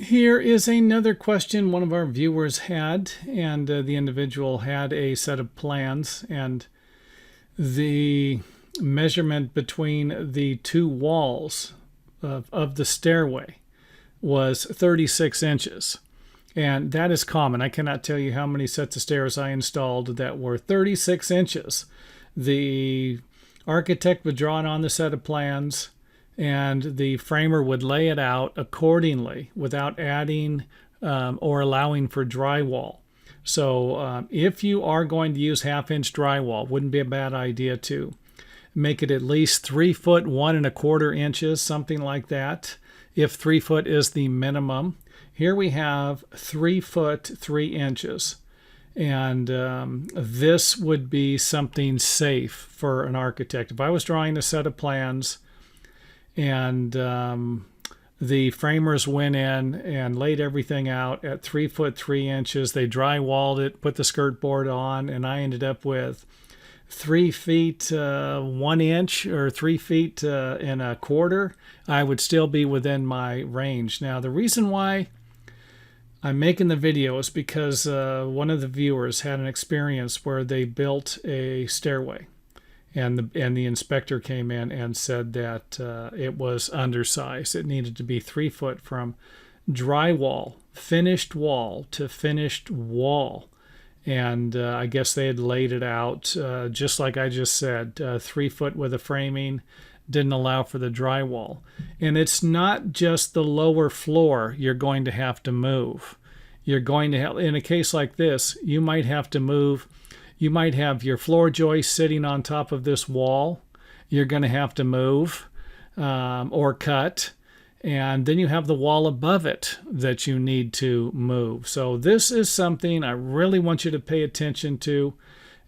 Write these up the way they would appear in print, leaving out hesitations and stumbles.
Here is another question one of our viewers had, and the individual had a set of plans, and the measurement between the two walls of the stairway was 36 inches. And that is common. I cannot tell you how many sets of stairs I installed that were 36 inches. The architect would draw it on the set of plans, and the framer would lay it out accordingly without adding or allowing for drywall. So if you are going to use 1/2 inch drywall, wouldn't be a bad idea to make it at least 3 foot 1 1/4 inches, something like that, if 3 foot is the minimum. Here we have 3 foot 3 inches. And this would be something safe for an architect. If I was drawing a set of plans and the framers went in and laid everything out at 3 foot 3 inches, they drywalled it, put the skirt board on, and I ended up with 3 feet 1 inch or 3 feet and a quarter, I would still be within my range. Now, the reason why I'm making the video is because one of the viewers had an experience where they built a stairway, and the inspector came in and said that it was undersized. It needed to be 3 foot from drywall, finished wall to finished wall. And I guess they had laid it out just like I just said, 3 foot with a framing, didn't allow for the drywall. And it's not just the lower floor you're going to have to move. You're going to have, in a case like this, you might have to move. You might have your floor joist sitting on top of this wall. You're going to have to move or cut. And then you have the wall above it that you need to move. So this is something I really want you to pay attention to,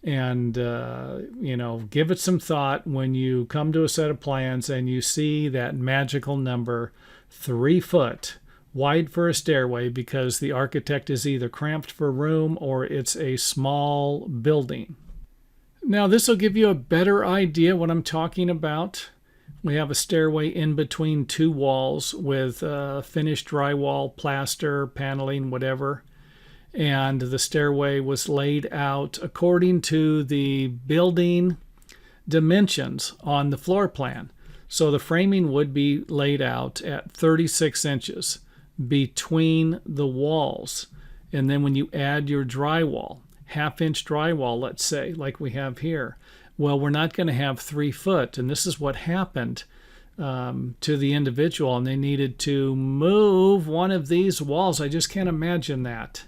and give it some thought when you come to a set of plans and you see that magical number 3 foot wide for a stairway, because the architect is either cramped for room or it's a small building. Now this will give you a better idea what I'm talking about. We have a stairway in between two walls with finished drywall, plaster, paneling, whatever. And the stairway was laid out according to the building dimensions on the floor plan. So the framing would be laid out at 36 inches between the walls. And then when you add your drywall, 1/2 inch drywall, let's say, like we have here, well, we're not going to have 3 foot. And this is what happened to the individual, and they needed to move one of these walls. I just can't imagine that.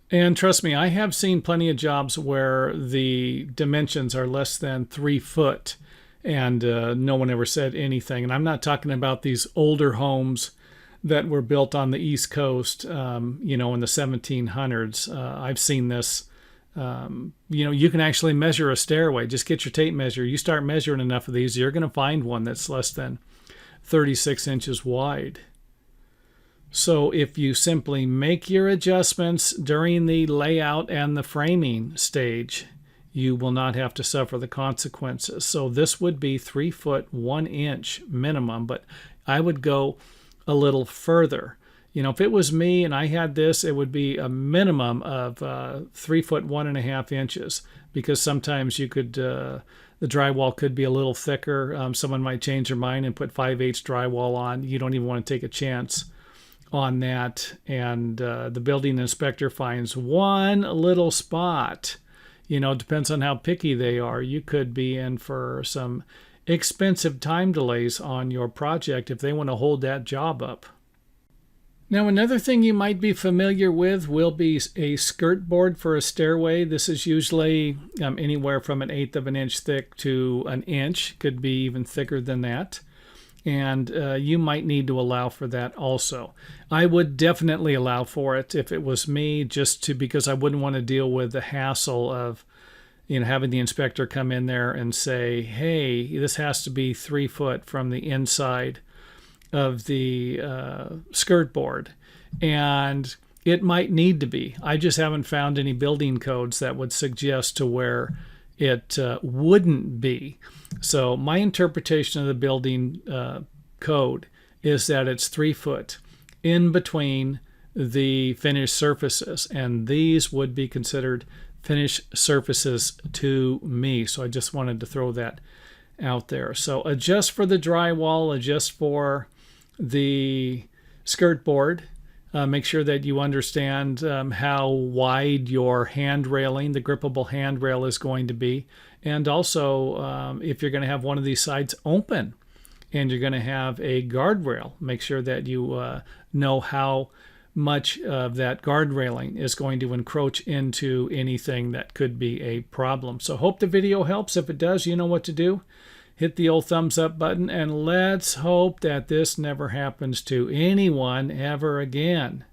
And trust me, I have seen plenty of jobs where the dimensions are less than 3 foot, and no one ever said anything. And I'm not talking about these older homes that were built on the East Coast, in the 1700s. I've seen this. You can actually measure a stairway. Just get your tape measure. You start measuring enough of these, you're going to find one that's less than 36 inches wide. So if you simply make your adjustments during the layout and the framing stage, you will not have to suffer the consequences. So this would be 3 foot 1 inch minimum, but I would go a little further. If it was me and I had this, it would be a minimum of 3 foot 1 1/2 inches, because sometimes you could, the drywall could be a little thicker. Someone might change their mind and put 5/8 drywall on. You don't even want to take a chance on that. And the building inspector finds one little spot. Depends on how picky they are. You could be in for some expensive time delays on your project if they want to hold that job up. Now, another thing you might be familiar with will be a skirt board for a stairway. This is usually anywhere from 1/8 of an inch thick to an inch. Could be even thicker than that. And you might need to allow for that also. I would definitely allow for it if it was me, because I wouldn't want to deal with the hassle of having the inspector come in there and say, hey, this has to be 3 foot from the inside of the skirt board. And it might need to be. I just haven't found any building codes that would suggest to where it wouldn't be. So my interpretation of the building code is that it's 3 foot in between the finished surfaces, and these would be considered finished surfaces to me. So I just wanted to throw that out there. So adjust for the drywall, adjust for the skirt board. Make sure that you understand how wide your hand railing, the grippable handrail, is going to be. And also, if you're going to have one of these sides open and you're going to have a guardrail, make sure that you know how much of that guard railing is going to encroach into anything that could be a problem. So hope the video helps. If it does, you know what to do. Hit the old thumbs up button, and let's hope that this never happens to anyone ever again.